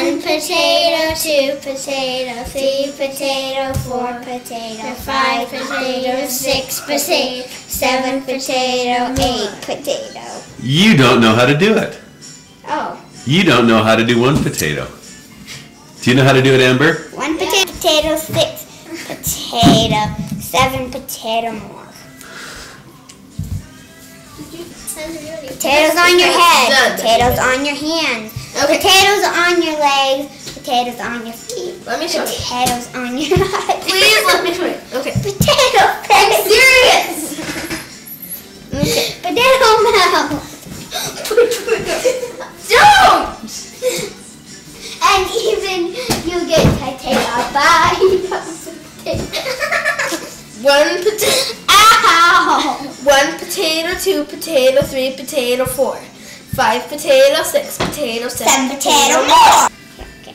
1 potato, 2 potato, 3 potato, 4 potato, 5 potato, 6 potato, 7 potato, 8 potato. You don't know how to do it. Oh. You don't know how to do 1 potato. Do you know how to do it, Amber? 1 potato, 6 potato, 7 potato more. Potatoes on your head, potatoes on your hands, potatoes on your legs, potatoes on your feet, let me show potatoes on your eyes. Please let me show you. Okay. Potato face. I'm serious. Okay. Potato mouth. Don't! And even you get potato body. 1 potato. Ow! 1 potato, 2 potato, 3 potato, 4. 5 potato, 6 potato, 7 potato more. Okay.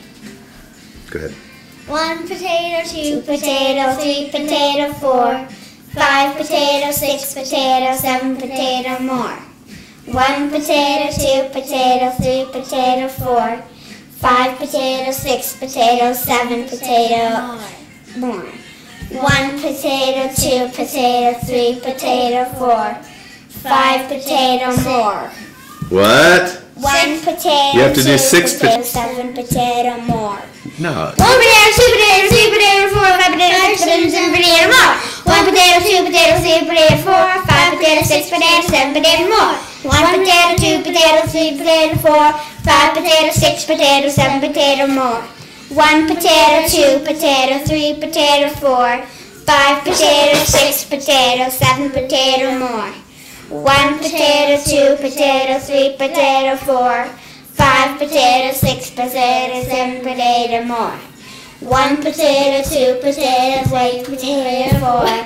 Go ahead. 1 potato, 2 potato, 3 potato, 4. 5 potato, 6 potato, 7 potato more. 1 potato, 2 potato, 3 potato, 4. 5 potato, 6 potato, 7 potato more. 1 potato, 2 potato, 3 potato, 4. 5 potato more. What? 1 potato, You have to do 2 6 potato, 7 potato more. No. 1 potato, 2 potato, 3 potato, 4, 5 potato, 6 potato, 7 potato more. 1 potato, 2 potato, 3 potato, 4, 5 potato, 6 potato, 7 potato more. 1 potato, 2 potato, 3 potato, 4, 5 potato, 6 potato, 7 potato more. 1 potato, 2 potato, 3 potato, 4, 5 potato, 6 potato, 7 potato more. 1 potato, 2 potato, 3 potato, 4, 5 potato, 6 potato, 7 potato more. 1 potato, 2 potato, 3 potato, 4,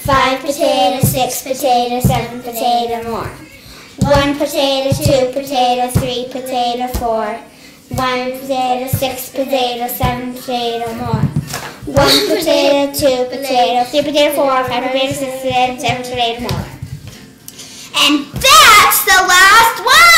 5 potato, 6 potato, 7 potato more. 1 potato, 2 potato, 3 potato, 4, 1 potato, 6 potato, 7 potato more. 1 potato, 2 potato, 3 potato, 4, 5 potato, 6 potato, 7 potato more. And that's the last one!